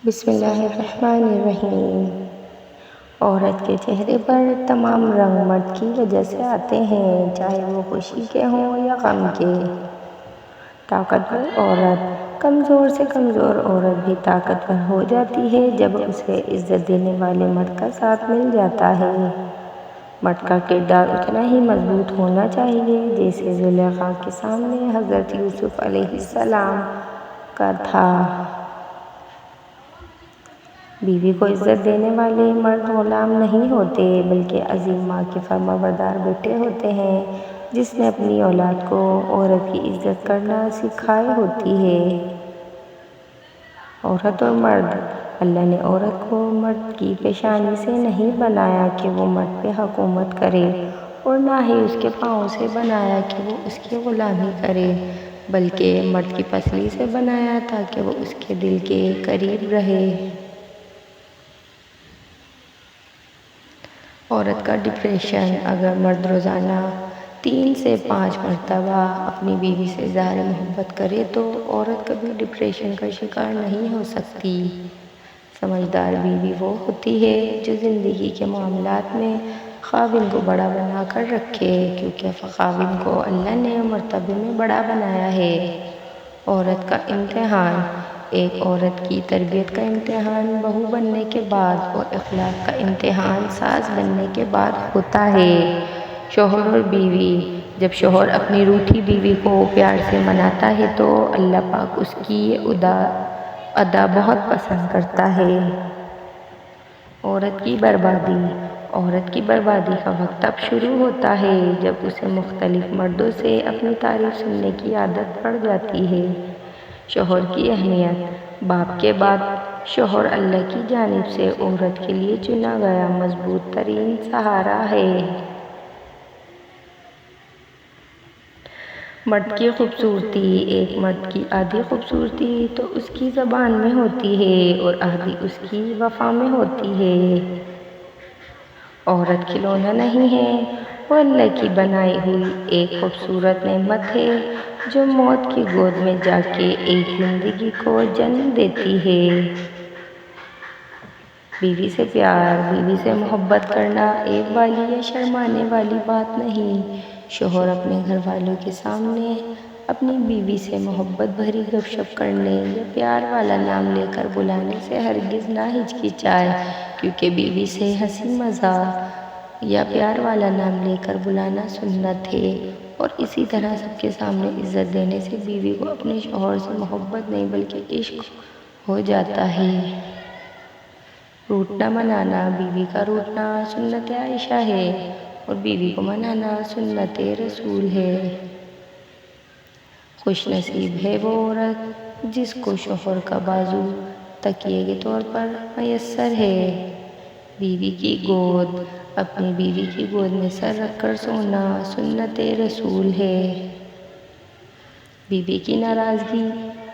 بسم اللہ الرحمن الرحیم۔ عورت کے چہرے پر تمام رنگ مرد کی وجہ سے آتے ہیں، چاہے وہ خوشی کے ہوں یا غم کے۔ طاقتور عورت کمزور سے کمزور عورت بھی طاقتور ہو جاتی ہے جب اسے عزت دینے والے مرد کا ساتھ مل جاتا ہے۔ مرد کا کردار اتنا ہی مضبوط ہونا چاہیے جیسے زلیخا کے سامنے حضرت یوسف علیہ السلام کا تھا۔ بیوی کو عزت دینے والے مرد غلام نہیں ہوتے بلکہ عظیم ماں کے فرمانبردار بیٹے ہوتے ہیں، جس نے اپنی اولاد کو عورت کی عزت کرنا سکھائی ہوتی ہے۔ عورت اور مرد، اللہ نے عورت کو مرد کی پیشانی سے نہیں بنایا کہ وہ مرد پہ حکومت کرے، اور نہ ہی اس کے پاؤں سے بنایا کہ وہ اس کی غلامی کرے، بلکہ مرد کی پسلی سے بنایا تاکہ وہ اس کے دل کے قریب رہے۔ عورت کا ڈپریشن: اگر مرد روزانہ 3 سے 5 مرتبہ اپنی بیوی سے اظہار محبت کرے تو عورت کبھی ڈپریشن کا شکار نہیں ہو سکتی۔ سمجھدار بیوی وہ ہوتی ہے جو زندگی کے معاملات میں خاوند کو بڑا بنا کر رکھے، کیونکہ خاوند کو اللہ نے مرتبے میں بڑا بنایا ہے۔ عورت کا امتحان: ایک عورت کی تربیت کا امتحان بہو بننے کے بعد اور اخلاق کا امتحان ساس بننے کے بعد ہوتا ہے۔ شوہر اور بیوی: جب شوہر اپنی روٹھی بیوی کو پیار سے مناتا ہے تو اللہ پاک اس کی یہ ادا بہت پسند کرتا ہے۔ عورت کی بربادی: عورت کی بربادی کا وقت تب شروع ہوتا ہے جب اسے مختلف مردوں سے اپنی تعریف سننے کی عادت پڑ جاتی ہے۔ شوہر کی اہمیت: باپ کے بعد شوہر اللہ کی جانب سے عورت کے لیے چنا گیا مضبوط ترین سہارا ہے۔ مرد کی خوبصورتی: ایک مرد کی آدھی خوبصورتی تو اس کی زبان میں ہوتی ہے اور آدھی اس کی وفا میں ہوتی ہے۔ عورت کھلونا نہیں ہے، وہ اللہ کی بنائی ہوئی ایک خوبصورت نعمت ہے جو موت کی گود میں جا کے ایک زندگی کو جنم دیتی ہے۔ بیوی سے پیار: بیوی سے محبت کرنا عیب والی یا شرمانے والی بات نہیں۔ شوہر اپنے گھر والوں کے سامنے اپنی بیوی سے محبت بھری گپ شپ کرنے یا پیار والا نام لے کر بلانے سے ہرگز نہ ہچکچائے، کیونکہ بیوی سے ہنسی مذاق یا پیار والا نام لے کر بلانا سنت ہے، اور اسی طرح سب کے سامنے عزت دینے سے بیوی کو اپنے شوہر سے محبت نہیں بلکہ عشق ہو جاتا ہے۔ روٹنا منانا: بیوی کا روٹنا سنت عائشہ ہے اور بیوی کو منانا سنت رسول ہے۔ خوش نصیب ہے وہ عورت جس کو شوہر کا بازو تکیے کے طور پر میسر ہے۔ بیوی کی گود: اپنی بیوی کی گود میں سر رکھ کر سونا سنت رسول ہے۔ بیوی کی ناراضگی: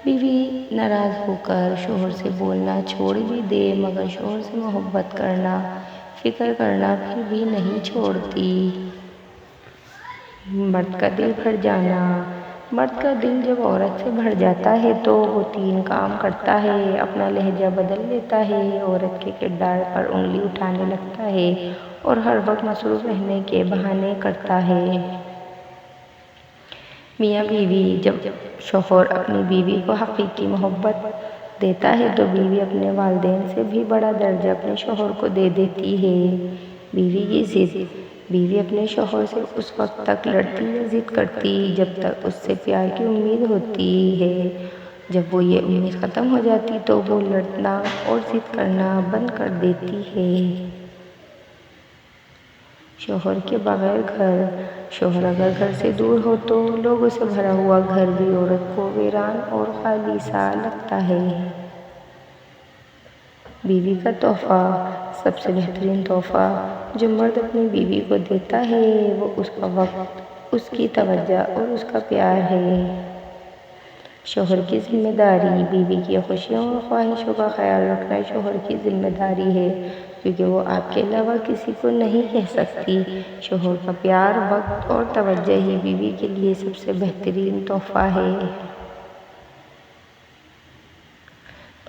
بیوی ناراض ہو کر شوہر سے بولنا چھوڑ بھی دے مگر شوہر سے محبت کرنا، فکر کرنا پھر بھی نہیں چھوڑتی۔ مرد کا دل بھر جانا: مرد کا دل جب عورت سے بھر جاتا ہے تو وہ 3 کام کرتا ہے۔ اپنا لہجہ بدل لیتا ہے، عورت کے کردار پر انگلی اٹھانے لگتا ہے اور ہر وقت مصروف رہنے کے بہانے کرتا ہے۔ میاں بیوی: جب شوہر اپنی بیوی کو حقیقی محبت دیتا ہے تو بیوی اپنے والدین سے بھی بڑا درجہ اپنے شوہر کو دے دیتی ہے۔ بیوی کی ضد: بیوی اپنے شوہر سے اس وقت تک لڑتی یا ضد کرتی جب تک اس سے پیار کی امید ہوتی ہے، جب وہ یہ امید ختم ہو جاتی تو وہ لڑنا اور ضد کرنا بند کر دیتی ہے۔ شوہر کے بغیر گھر: شوہر اگر گھر سے دور ہو تو لوگوں سے بھرا ہوا گھر بھی عورت کو ویران اور خالی سا لگتا ہے۔ بیوی کا تحفہ: سب سے بہترین تحفہ جو مرد اپنی بیوی کو دیتا ہے وہ اس کا وقت، اس کی توجہ اور اس کا پیار ہے۔ شوہر کی ذمہ داری: بیوی کی خوشیوں اور خواہشوں کا خیال رکھنا شوہر کی ذمہ داری ہے، کیونکہ وہ آپ کے علاوہ کسی کو نہیں کہہ سکتی۔ شوہر کا پیار، وقت اور توجہ ہی بیوی کے لیے سب سے بہترین تحفہ ہے۔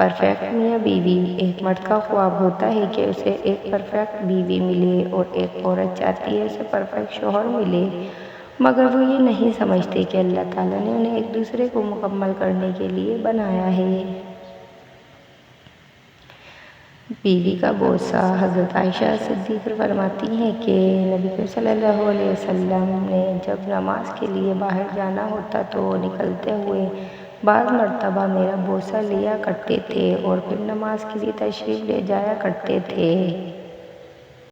پرفیکٹ میاں بیوی۔ ایک مرد کا خواب ہوتا ہے کہ اسے ایک پرفیکٹ بیوی ملے اور ایک عورت چاہتی ہے اسے پرفیکٹ شوہر ملے، مگر وہ یہ نہیں سمجھتے کہ اللہ تعالیٰ نے انہیں ایک دوسرے کو مکمل کرنے کے لیے بنایا ہے۔ بیوی کا بوسہ۔ حضرت عائشہ صدیقہ فرماتی ہیں کہ نبی کریم صلی اللہ علیہ وسلم نے جب نماز کے لیے باہر جانا ہوتا تو نکلتے ہوئے بعض مرتبہ میرا بوسہ لیا کرتے تھے اور پھر نماز کے لیے تشریف لے جایا کرتے تھے۔